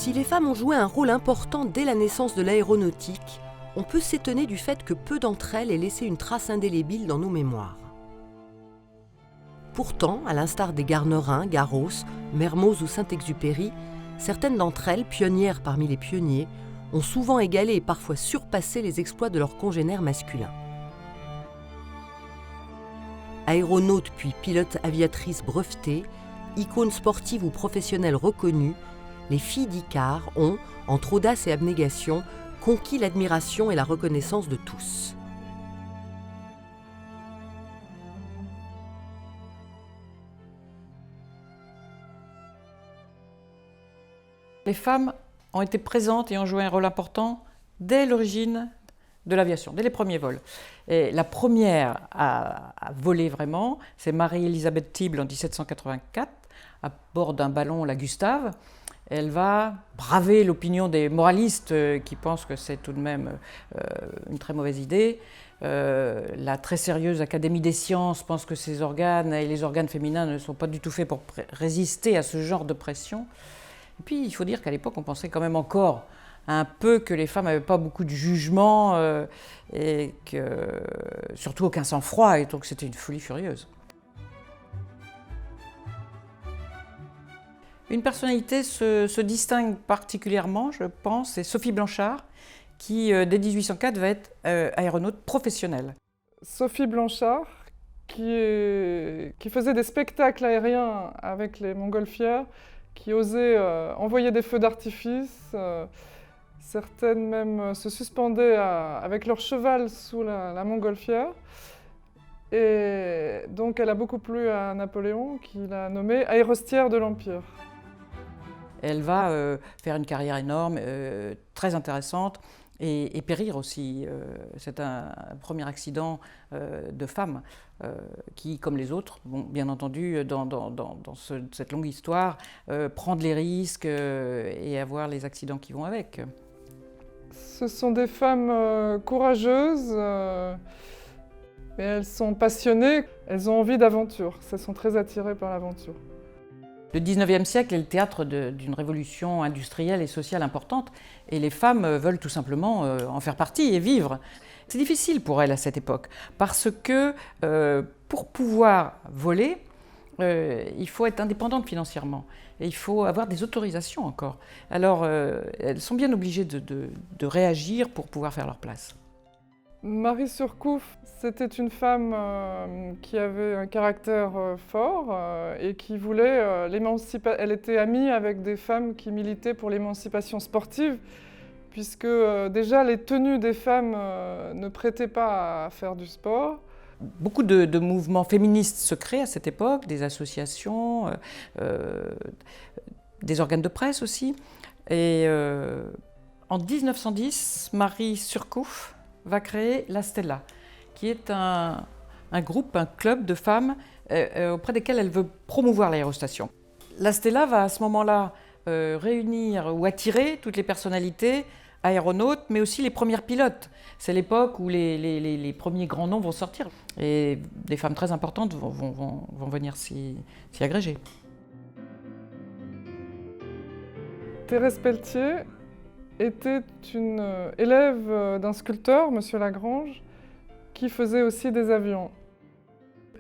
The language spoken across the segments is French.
Si les femmes ont joué un rôle important dès la naissance de l'aéronautique, on peut s'étonner du fait que peu d'entre elles aient laissé une trace indélébile dans nos mémoires. Pourtant, à l'instar des Garnerin, Garros, Mermoz ou Saint-Exupéry, certaines d'entre elles, pionnières parmi les pionniers, ont souvent égalé et parfois surpassé les exploits de leurs congénères masculins. Aéronautes puis pilotes aviatrices brevetées, icônes sportives ou professionnelles reconnues, les filles d'Icare ont, entre audace et abnégation, conquis l'admiration et la reconnaissance de tous. Les femmes ont été présentes et ont joué un rôle important dès l'origine de l'aviation, dès les premiers vols. Et la première à voler vraiment, c'est Marie-Élisabeth Thible en 1784, à bord d'un ballon, la Gustave. Elle va braver l'opinion des moralistes qui pensent que c'est tout de même une très mauvaise idée. La très sérieuse Académie des sciences pense que ces organes et les organes féminins ne sont pas du tout faits pour résister à ce genre de pression. Et puis, il faut dire qu'à l'époque, on pensait quand même encore un peu que les femmes n'avaient pas beaucoup de jugement et que, surtout aucun sang-froid, et donc c'était une folie furieuse. Une personnalité se distingue particulièrement, je pense, c'est Sophie Blanchard, qui, dès 1804, va être aéronaute professionnelle. Sophie Blanchard, qui faisait des spectacles aériens avec les montgolfières, qui osaient envoyer des feux d'artifice. Certaines même se suspendaient avec leur cheval sous la montgolfière. Et donc elle a beaucoup plu à Napoléon, qui l'a nommée aérostière de l'Empire. Elle va faire une carrière énorme, très intéressante, et périr aussi. C'est un premier accident de femme qui, comme les autres, bon, bien entendu, dans cette longue histoire, prendre les risques et avoir les accidents qui vont avec. Ce sont des femmes courageuses, mais elles sont passionnées, elles ont envie d'aventure, elles sont très attirées par l'aventure. Le 19e siècle est le théâtre d'une révolution industrielle et sociale importante, et les femmes veulent tout simplement en faire partie et vivre. C'est difficile pour elles à cette époque, parce que pour pouvoir voler, il faut être indépendante financièrement, et il faut avoir des autorisations encore. Alors elles sont bien obligées de réagir pour pouvoir faire leur place. Marie Surcouf, c'était une femme qui avait un caractère fort et qui voulait l'émancipation. Elle était amie avec des femmes qui militaient pour l'émancipation sportive, puisque déjà les tenues des femmes ne prêtaient pas à faire du sport. Beaucoup de mouvements féministes se créent à cette époque, des associations, des organes de presse aussi. Et en 1910, Marie Surcouf va créer la Stella, qui est un groupe, un club de femmes auprès desquelles elle veut promouvoir l'aérostation. La Stella va à ce moment-là réunir ou attirer toutes les personnalités aéronautes, mais aussi les premières pilotes. C'est l'époque où les premiers grands noms vont sortir. Et des femmes très importantes vont venir s'y agréger. Thérèse Pelletier était une élève d'un sculpteur, M. Lagrange, qui faisait aussi des avions.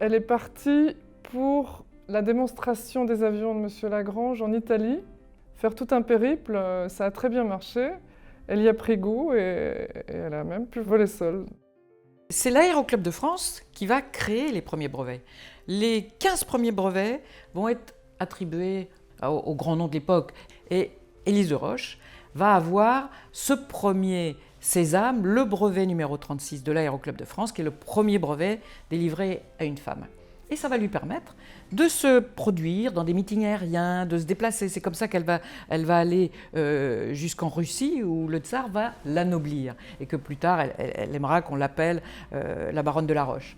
Elle est partie pour la démonstration des avions de M. Lagrange en Italie, faire tout un périple, ça a très bien marché. Elle y a pris goût et elle a même pu voler seule. C'est l'Aéroclub de France qui va créer les premiers brevets. Les 15 premiers brevets vont être attribués aux grands noms de l'époque. Et Élise de Roche va avoir ce premier sésame, le brevet numéro 36 de l'Aéroclub de France, qui est le premier brevet délivré à une femme. Et ça va lui permettre de se produire dans des meetings aériens, de se déplacer. C'est comme ça qu'elle va aller jusqu'en Russie, où le tsar va l'anoblir, et que plus tard, elle aimera qu'on l'appelle la baronne de la Roche.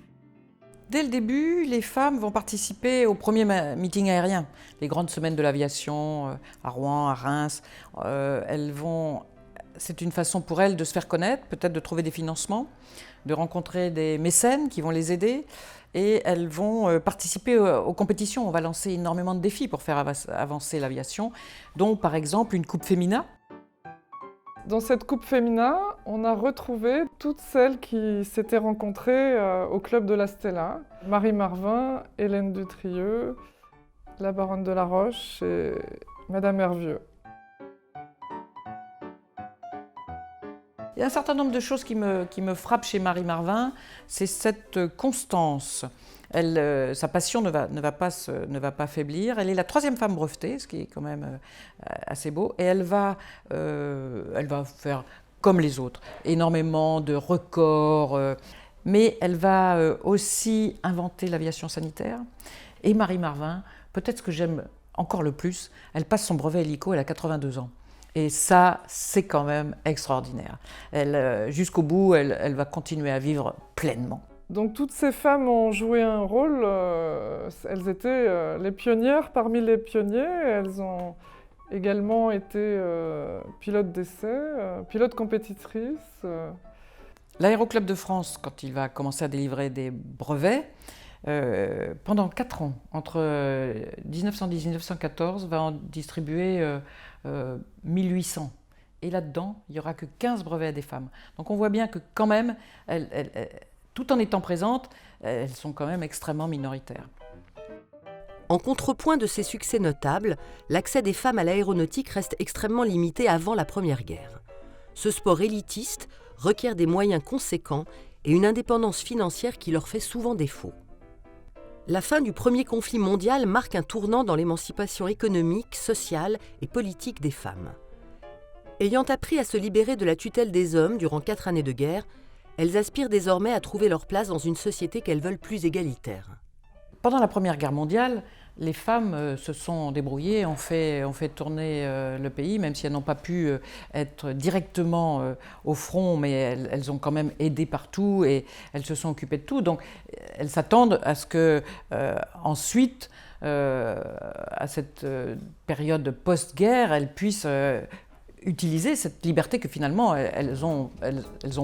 Dès le début, les femmes vont participer aux premiers meetings aériens, les grandes semaines de l'aviation à Rouen, à Reims. Elles vont C'est une façon pour elles de se faire connaître, peut-être de trouver des financements, de rencontrer des mécènes qui vont les aider. Et elles vont participer aux compétitions. On va lancer énormément de défis pour faire avancer l'aviation, dont par exemple une Coupe Femina. Dans cette Coupe Femina, on a retrouvé toutes celles qui s'étaient rencontrées au club de la Stella. Marie Marvin, Hélène Dutrieux, la baronne de la Roche et Madame Hervieux. Il y a un certain nombre de choses qui me frappent chez Marie Marvin, c'est cette constance. Sa passion ne va pas faiblir. Elle est la 3e femme brevetée, ce qui est quand même assez beau. Et elle va faire comme les autres, énormément de records. Mais elle va aussi inventer l'aviation sanitaire. Et Marie Marvin, peut-être ce que j'aime encore le plus, elle passe son brevet hélico, elle a 82 ans. Et ça, c'est quand même extraordinaire. Jusqu'au bout, elle va continuer à vivre pleinement. Donc toutes ces femmes ont joué un rôle, elles étaient les pionnières parmi les pionniers, elles ont également été pilotes d'essai, pilotes compétitrices. L'Aéroclub de France, quand il va commencer à délivrer des brevets, pendant 4 ans, entre 1910 et 1914, va en distribuer 1800. Et là-dedans, il n'y aura que 15 brevets des femmes. Donc on voit bien que quand même, tout en étant présentes, elles sont quand même extrêmement minoritaires. En contrepoint de ces succès notables, l'accès des femmes à l'aéronautique reste extrêmement limité avant la Première Guerre. Ce sport élitiste requiert des moyens conséquents et une indépendance financière qui leur fait souvent défaut. La fin du premier conflit mondial marque un tournant dans l'émancipation économique, sociale et politique des femmes. Ayant appris à se libérer de la tutelle des hommes durant 4 années de guerre, elles aspirent désormais à trouver leur place dans une société qu'elles veulent plus égalitaire. Pendant la Première Guerre mondiale, les femmes se sont débrouillées, ont fait tourner le pays, même si elles n'ont pas pu être directement au front, mais elles ont quand même aidé partout et elles se sont occupées de tout. Donc elles s'attendent à ce que ensuite, à cette période post-guerre, elles puissent utiliser cette liberté que finalement elles ont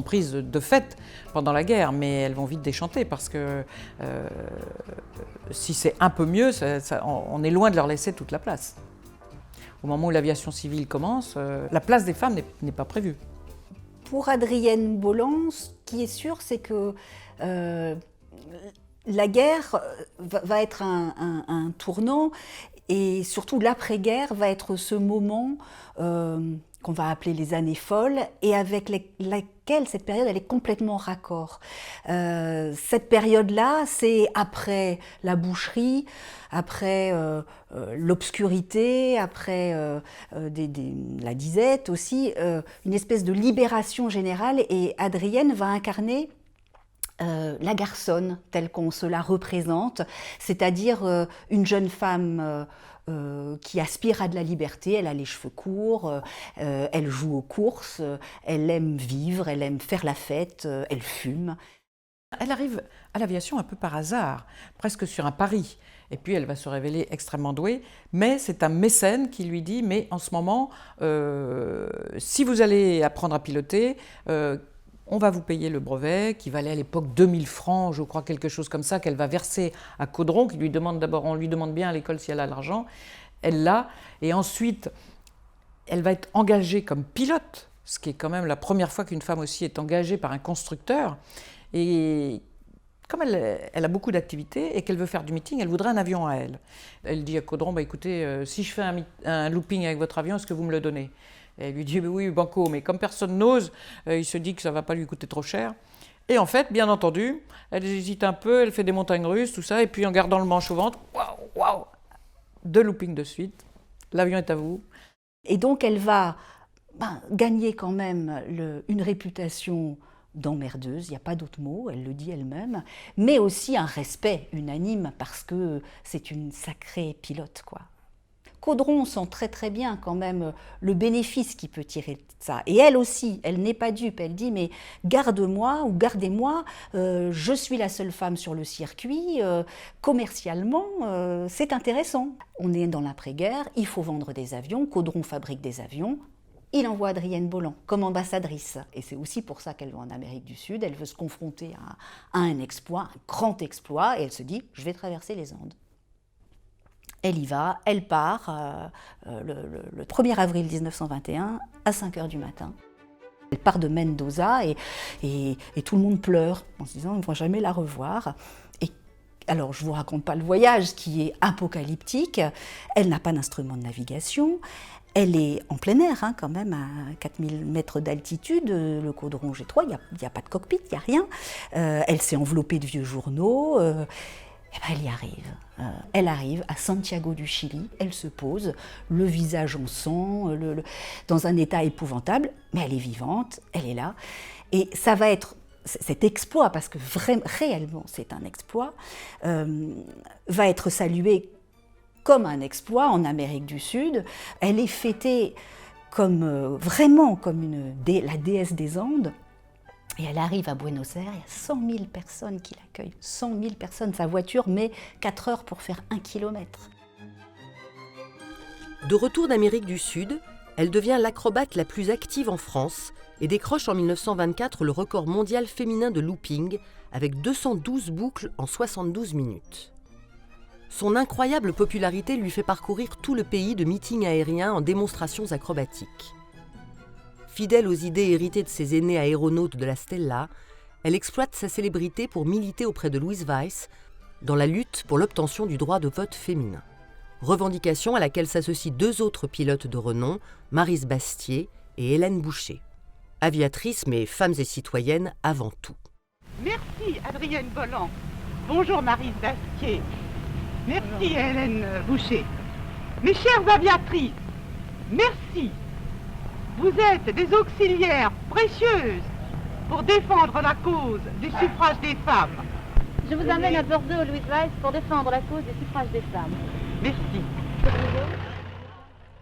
prise de fait pendant la guerre, mais elles vont vite déchanter parce que si c'est un peu mieux, on est loin de leur laisser toute la place. Au moment où l'aviation civile commence, la place des femmes n'est pas prévue. Pour Adrienne Bolland, ce qui est sûr, c'est que la guerre va être un tournant et surtout l'après-guerre va être ce moment qu'on va appeler les années folles et avec laquelle cette période elle est complètement raccord. Cette période-là, c'est après la boucherie, après l'obscurité, après la disette aussi, une espèce de libération générale et Adrienne va incarner la garçonne telle qu'on se la représente, c'est-à-dire une jeune femme qui aspire à de la liberté, elle a les cheveux courts, elle joue aux courses, elle aime vivre, elle aime faire la fête, elle fume. Elle arrive à l'aviation un peu par hasard, presque sur un pari. Et puis elle va se révéler extrêmement douée, mais c'est un mécène qui lui dit « mais en ce moment, si vous allez apprendre à piloter, on va vous payer le brevet qui valait à l'époque 2000 francs, je crois, quelque chose comme ça, qu'elle va verser à Caudron, qui lui demande d'abord, on lui demande bien à l'école si elle a l'argent, elle l'a, et ensuite elle va être engagée comme pilote, ce qui est quand même la première fois qu'une femme aussi est engagée par un constructeur, et comme elle a beaucoup d'activités et qu'elle veut faire du meeting, elle voudrait un avion à elle. Elle dit à Caudron, bah, écoutez, si je fais un looping avec votre avion, est-ce que vous me le donnez ? Et elle lui dit oui, banco, mais comme personne n'ose, il se dit que ça ne va pas lui coûter trop cher. Et en fait, bien entendu, elle hésite un peu, elle fait des montagnes russes, tout ça, et puis en gardant le manche au ventre, waouh, 2 loopings de suite, l'avion est à vous. Et donc elle va gagner quand même une réputation d'emmerdeuse, il n'y a pas d'autre mot, elle le dit elle-même, mais aussi un respect unanime parce que c'est une sacrée pilote, quoi. Caudron sent très très bien quand même le bénéfice qu'il peut tirer de ça. Et elle aussi, elle n'est pas dupe, elle dit mais garde-moi ou gardez-moi, je suis la seule femme sur le circuit, commercialement c'est intéressant. On est dans l'après-guerre, il faut vendre des avions, Caudron fabrique des avions, il envoie Adrienne Bolland comme ambassadrice. Et c'est aussi pour ça qu'elle va en Amérique du Sud. Elle veut se confronter à un exploit, un grand exploit, et elle se dit « je vais traverser les Andes ». Elle y va, elle part le 1er avril 1921 à 5 h du matin. Elle part de Mendoza et tout le monde pleure en se disant « on ne va jamais la revoir ». Alors, je ne vous raconte pas le voyage qui est apocalyptique. Elle n'a pas d'instrument de navigation. Elle est en plein air, hein, quand même, à 4000 mètres d'altitude, le caudron G3, il n'y a pas de cockpit, il n'y a rien. Elle s'est enveloppée de vieux journaux. Et ben, elle y arrive. Elle arrive à Santiago du Chili, elle se pose, le visage en sang, dans un état épouvantable, mais elle est vivante, elle est là. Et ça va être cet exploit, parce que réellement c'est un exploit, va être salué comme un exploit en Amérique du Sud. Elle est fêtée vraiment comme la déesse des Andes. Et elle arrive à Buenos Aires, il y a 100 000 personnes qui l'accueillent. 100 000 personnes, sa voiture met 4 heures pour faire 1 kilomètre. De retour d'Amérique du Sud, elle devient l'acrobate la plus active en France et décroche en 1924 le record mondial féminin de looping avec 212 boucles en 72 minutes. Son incroyable popularité lui fait parcourir tout le pays de meetings aériens en démonstrations acrobatiques. Fidèle aux idées héritées de ses aînés aéronautes de la Stella, elle exploite sa célébrité pour militer auprès de Louise Weiss dans la lutte pour l'obtention du droit de vote féminin. Revendication à laquelle s'associent 2 autres pilotes de renom, Maryse Bastié et Hélène Boucher. Aviatrices, mais femmes et citoyennes avant tout. Merci Adrienne Bolland. Bonjour Maryse Bastié. Merci Hélène Boucher. Mes chères aviatrices, merci. Vous êtes des auxiliaires précieuses pour défendre la cause du suffrage des femmes. Je vous amène à Bordeaux, Louise Weiss, pour défendre la cause du suffrage des femmes. Merci.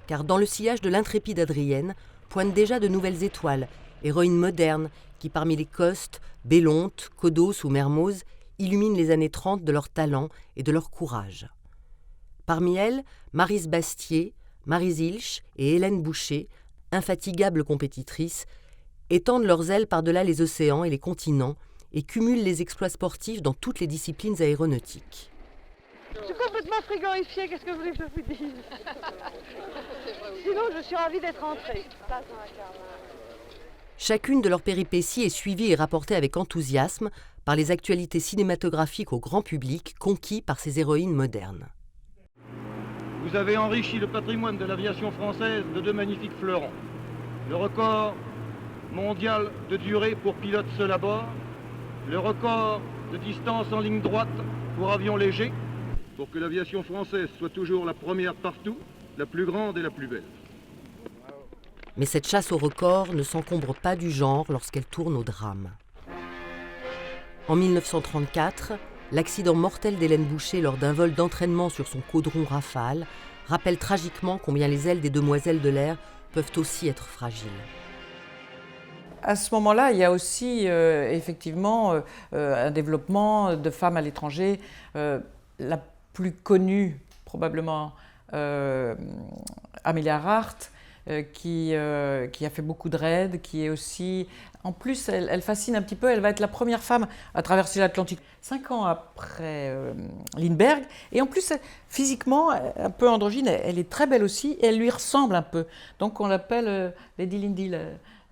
Car dans le sillage de l'intrépide Adrienne pointent déjà de nouvelles étoiles, héroïnes modernes qui, parmi les Coste, Bellonte, Codos ou Mermoz, illuminent les années 30 de leur talent et de leur courage. Parmi elles, Maryse Bastié, Maryse Hilsch et Hélène Boucher, infatigables compétitrices, étendent leurs ailes par-delà les océans et les continents et cumulent les exploits sportifs dans toutes les disciplines aéronautiques. Je suis complètement frigorifiée, qu'est-ce que vous voulez que je vous dise? Sinon, je suis ravie d'être rentrée. Chacune de leurs péripéties est suivie et rapportée avec enthousiasme par les actualités cinématographiques au grand public conquis par ces héroïnes modernes. Vous avez enrichi le patrimoine de l'aviation française de 2 magnifiques fleurons. Le record mondial de durée pour pilote seul à bord, le record de distance en ligne droite pour avion léger, pour que l'aviation française soit toujours la première partout, la plus grande et la plus belle. Mais cette chasse au record ne s'encombre pas du genre lorsqu'elle tourne au drame. En 1934, l'accident mortel d'Hélène Boucher lors d'un vol d'entraînement sur son caudron Rafale rappelle tragiquement combien les ailes des demoiselles de l'air peuvent aussi être fragiles. À ce moment-là, il y a aussi effectivement un développement de femmes à l'étranger. La plus connue, probablement, Amelia Earhart, qui a fait beaucoup de raids, qui est aussi... En plus, elle fascine un petit peu, elle va être la première femme à traverser l'Atlantique 5 ans après Lindbergh. Et en plus, physiquement, un peu androgyne, elle est très belle aussi, et elle lui ressemble un peu. Donc on l'appelle Lady Lindy,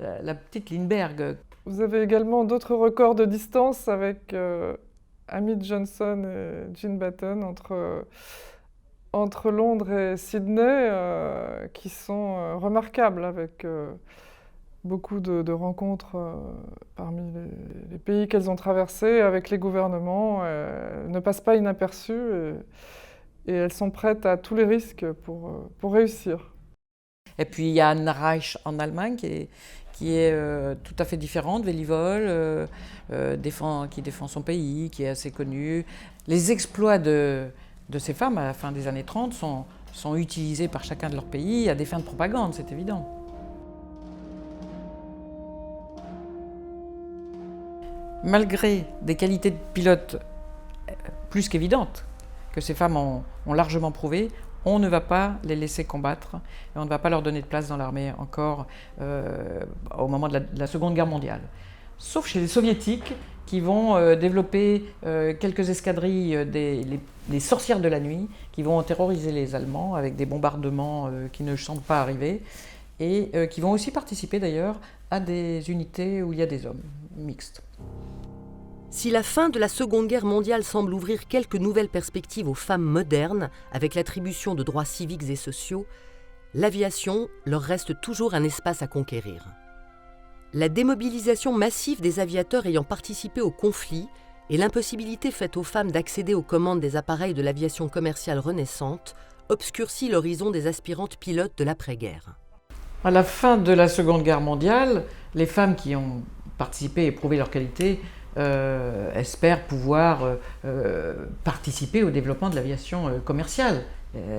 la petite Lindbergh. Vous avez également d'autres records de distance avec Amy Johnson et Jean Batten entre Londres et Sydney, qui sont remarquables, avec beaucoup de rencontres parmi les pays qu'elles ont traversés, avec les gouvernements. Elles ne passent pas inaperçues et elles sont prêtes à tous les risques pour réussir. Et puis il y a Anne Reich en Allemagne qui est tout à fait différente, Vélivol, qui défend son pays, qui est assez connue. Les exploits de ces femmes à la fin des années 30 sont utilisés par chacun de leurs pays à des fins de propagande, c'est évident. Malgré des qualités de pilote plus qu'évidentes, que ces femmes ont largement prouvées, on ne va pas les laisser combattre et on ne va pas leur donner de place dans l'armée encore au moment de la Seconde Guerre mondiale. Sauf chez les soviétiques qui vont développer quelques escadrilles des sorcières de la nuit qui vont terroriser les Allemands avec des bombardements qui ne semblent pas arriver et qui vont aussi participer d'ailleurs à des unités où il y a des hommes mixtes. Si la fin de la Seconde Guerre mondiale semble ouvrir quelques nouvelles perspectives aux femmes modernes, avec l'attribution de droits civiques et sociaux, l'aviation leur reste toujours un espace à conquérir. La démobilisation massive des aviateurs ayant participé au conflit et l'impossibilité faite aux femmes d'accéder aux commandes des appareils de l'aviation commerciale renaissante obscurcit l'horizon des aspirantes pilotes de l'après-guerre. À la fin de la Seconde Guerre mondiale, les femmes qui ont participé et prouvé leur qualité espèrent pouvoir participer au développement de l'aviation commerciale,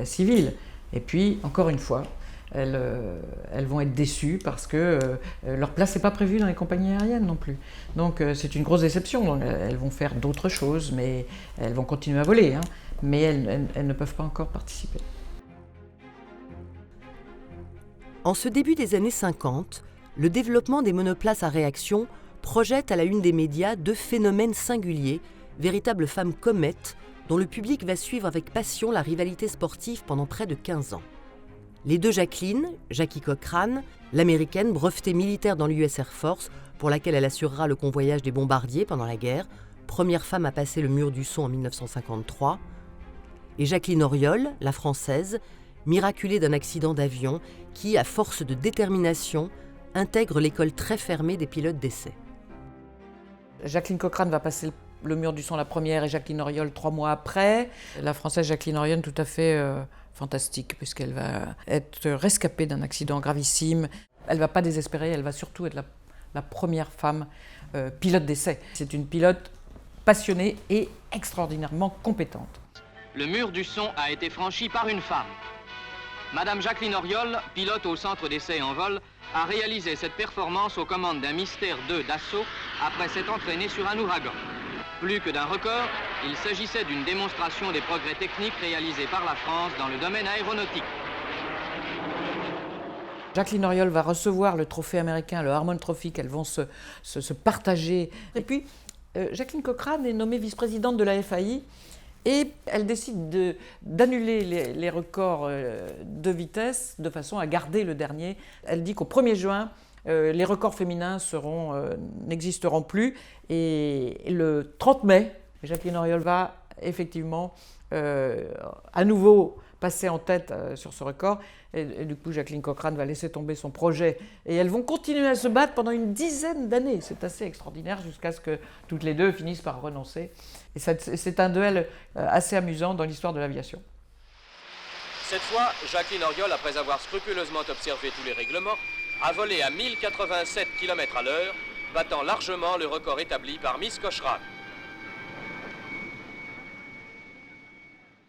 civile. Et puis, encore une fois, elles vont être déçues parce que leur place n'est pas prévue dans les compagnies aériennes non plus. Donc c'est une grosse déception. Donc, elles vont faire d'autres choses, mais elles vont continuer à voler, hein, mais elles ne peuvent pas encore participer. En ce début des années 50, le développement des monoplaces à réaction projette à la une des médias deux phénomènes singuliers, véritables femmes comètes, dont le public va suivre avec passion la rivalité sportive pendant près de 15 ans. Les deux Jacqueline, Jackie Cochran, l'américaine brevetée militaire dans l'US Air Force, pour laquelle elle assurera le convoyage des bombardiers pendant la guerre, première femme à passer le mur du son en 1953, et Jacqueline Auriol, la française, miraculée d'un accident d'avion qui, à force de détermination, intègre l'école très fermée des pilotes d'essai. Jacqueline Cochran va passer le mur du son la première et Jacqueline Auriol 3 mois après. La française Jacqueline Auriol tout à fait fantastique puisqu'elle va être rescapée d'un accident gravissime. Elle ne va pas désespérer, elle va surtout être la première femme pilote d'essai. C'est une pilote passionnée et extraordinairement compétente. Le mur du son a été franchi par une femme. Madame Jacqueline Auriol, pilote au centre d'essai en vol, a réalisé cette performance aux commandes d'un Mystère 2 d'assaut après s'être entraînée sur un ouragan. Plus que d'un record, il s'agissait d'une démonstration des progrès techniques réalisés par la France dans le domaine aéronautique. Jacqueline Auriol va recevoir le trophée américain, le Harmon Trophy, qu'elles vont se partager. Et puis, Jacqueline Cochran est nommée vice-présidente de la FAI et elle décide d'annuler les records de vitesse de façon à garder le dernier. Elle dit qu'au 1er juin, les records féminins n'existeront plus et le 30 mai, Jacqueline Auriol va effectivement à nouveau passer en tête sur ce record et du coup Jacqueline Cochran va laisser tomber son projet et elles vont continuer à se battre pendant une dizaine d'années. C'est assez extraordinaire jusqu'à ce que toutes les deux finissent par renoncer. Et c'est un duel assez amusant dans l'histoire de l'aviation. Cette fois, Jacqueline Auriol, après avoir scrupuleusement observé tous les règlements, a volé à 1087 km/h, battant largement le record établi par Miss Cochran.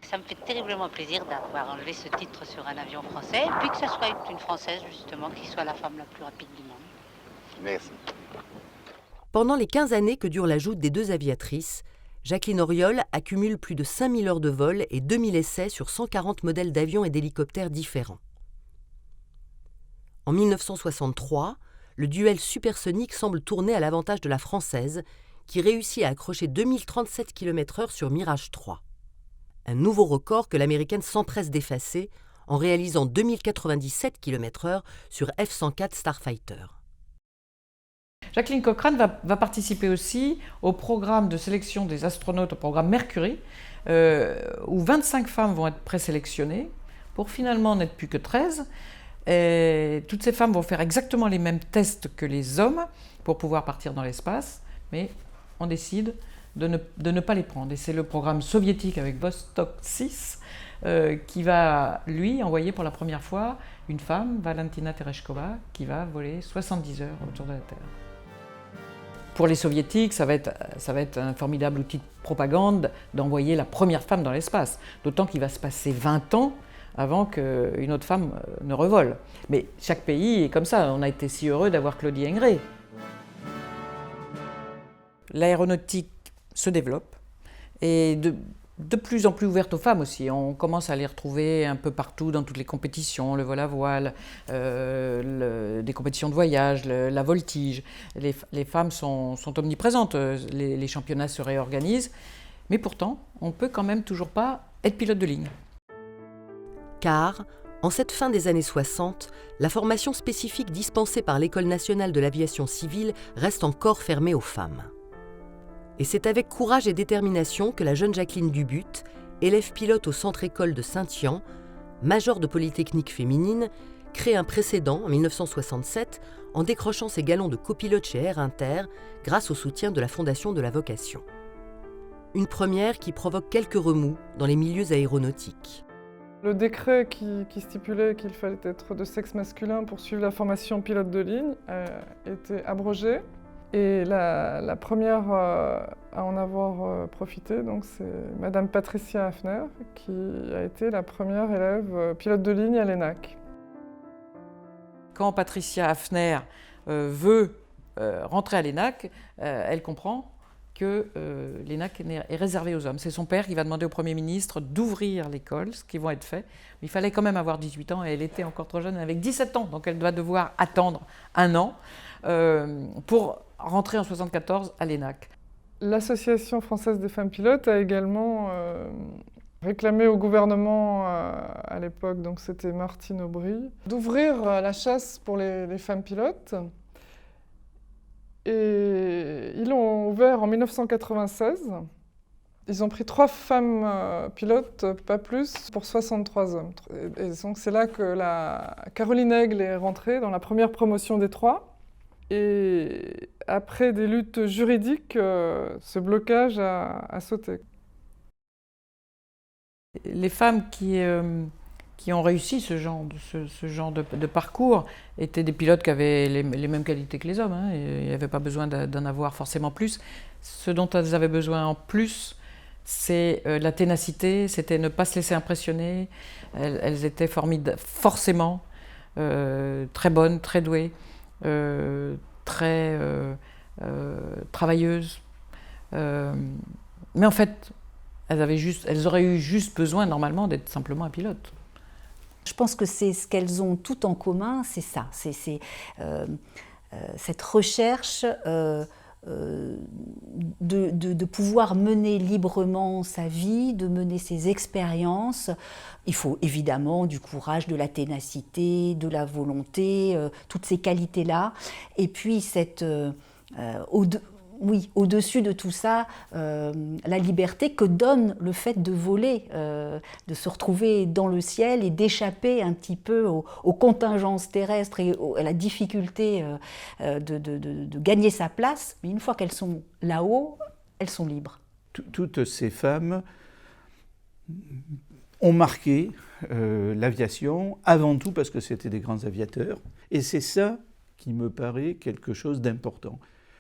Ça me fait terriblement plaisir d'avoir enlevé ce titre sur un avion français, puis que ça soit une Française, justement, qui soit la femme la plus rapide du monde. Merci. Pendant les 15 années que dure la joute des deux aviatrices, Jacqueline Auriol accumule plus de 5000 heures de vol et 2000 essais sur 140 modèles d'avions et d'hélicoptères différents. En 1963, le duel supersonique semble tourner à l'avantage de la Française, qui réussit à accrocher 2037 km/h sur Mirage 3. Un nouveau record que l'Américaine s'empresse d'effacer en réalisant 2097 km/h sur F-104 Starfighter. Jacqueline Cochran va participer aussi au programme de sélection des astronautes, au programme Mercury, où 25 femmes vont être présélectionnées pour finalement n'être plus que 13. Et toutes ces femmes vont faire exactement les mêmes tests que les hommes pour pouvoir partir dans l'espace, mais on décide de ne pas les prendre. Et c'est le programme soviétique avec Vostok 6 qui va, lui, envoyer pour la première fois une femme, Valentina Tereshkova, qui va voler 70 heures autour de la Terre. Pour les soviétiques, ça va être un formidable outil de propagande d'envoyer la première femme dans l'espace, d'autant qu'il va se passer 20 ans avant qu'une autre femme ne revole. Mais chaque pays est comme ça, on a été si heureux d'avoir Claudie Ingray. L'aéronautique se développe et de plus en plus ouvertes aux femmes aussi. On commence à les retrouver un peu partout dans toutes les compétitions, le vol à voile, des compétitions de voyage, la voltige. Les femmes sont omniprésentes, les championnats se réorganisent, mais pourtant, on ne peut quand même toujours pas être pilote de ligne. Car, en cette fin des années 60, la formation spécifique dispensée par l'École nationale de l'aviation civile reste encore fermée aux femmes. Et c'est avec courage et détermination que la jeune Jacqueline Dubutte, élève pilote au centre-école de Saint-Yan, major de Polytechnique féminine, crée un précédent en 1967 en décrochant ses galons de copilote chez Air Inter grâce au soutien de la Fondation de la Vocation. Une première qui provoque quelques remous dans les milieux aéronautiques. Le décret qui stipulait qu'il fallait être de sexe masculin pour suivre la formation pilote de ligne a été abrogé. Et la première à en avoir profité, donc, c'est Madame Patricia Hafner, qui a été la première élève pilote de ligne à l'ENAC. Quand Patricia Hafner veut rentrer à l'ENAC, elle comprend que l'ENAC est réservé aux hommes. C'est son père qui va demander au Premier ministre d'ouvrir l'école, ce qui va être fait. Mais il fallait quand même avoir 18 ans et elle était encore trop jeune, elle avait 17 ans, donc elle doit devoir attendre un an pour rentrer en 1974 à l'ENAC. L'Association française des femmes pilotes a également réclamé au gouvernement à l'époque, donc c'était Martine Aubry, d'ouvrir la chasse pour les femmes pilotes. Et ils l'ont ouvert en 1996. Ils ont pris 3 femmes pilotes, pas plus, pour 63 hommes. Et donc c'est là que Caroline Aigle est rentrée dans la première promotion des 3. Et après des luttes juridiques, ce blocage a sauté. Les femmes qui ont réussi ce genre de parcours étaient des pilotes qui avaient les mêmes qualités que les hommes. Hein, et il n'y avait pas besoin d'en avoir forcément plus. Ce dont elles avaient besoin en plus, c'est la ténacité, c'était ne pas se laisser impressionner. Elles étaient forcément très bonnes, très douées, très travailleuses. Mais en fait, elles auraient eu juste besoin normalement d'être simplement un pilote. Je pense que c'est ce qu'elles ont tout en commun, c'est ça, c'est cette recherche de pouvoir mener librement sa vie, de mener ses expériences. Il faut évidemment du courage, de la ténacité, de la volonté, toutes ces qualités-là. Et puis au-dessus de tout ça, la liberté que donne le fait de voler, de se retrouver dans le ciel et d'échapper un petit peu aux contingences terrestres et à la difficulté de gagner sa place. Mais une fois qu'elles sont là-haut, elles sont libres. Toutes ces femmes ont marqué l'aviation, avant tout parce que c'était des grands aviateurs. Et c'est ça qui me paraît quelque chose d'important.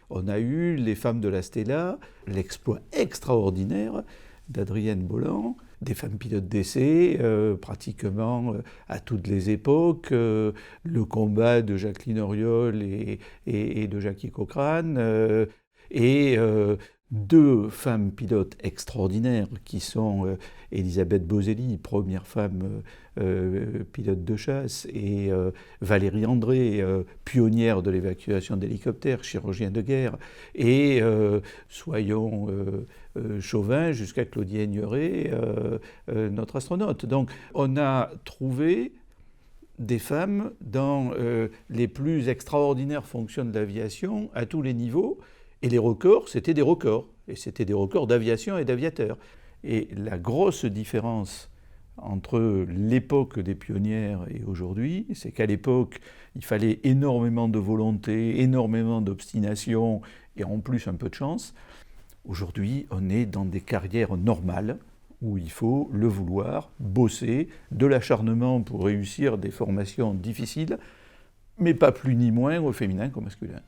On a eu les femmes de la Stella, l'exploit extraordinaire d'Adrienne Bolland, des femmes pilotes d'essai, pratiquement à toutes les époques, le combat de Jacqueline Auriol et de Jackie Cochrane, et 2 femmes pilotes extraordinaires qui sont Elisabeth Boselli, première femme pilote de chasse, et Valérie André, pionnière de l'évacuation d'hélicoptères, chirurgien de guerre, et soyons chauvins jusqu'à Claudie Aigneret, notre astronaute. Donc on a trouvé des femmes dans les plus extraordinaires fonctions de l'aviation à tous les niveaux. Et les records, c'était des records. Et c'était des records d'aviation et d'aviateurs. Et la grosse différence entre l'époque des pionnières et aujourd'hui, c'est qu'à l'époque, il fallait énormément de volonté, énormément d'obstination et en plus un peu de chance. Aujourd'hui, on est dans des carrières normales où il faut le vouloir, bosser, de l'acharnement pour réussir des formations difficiles, mais pas plus ni moins au féminin qu'au masculin.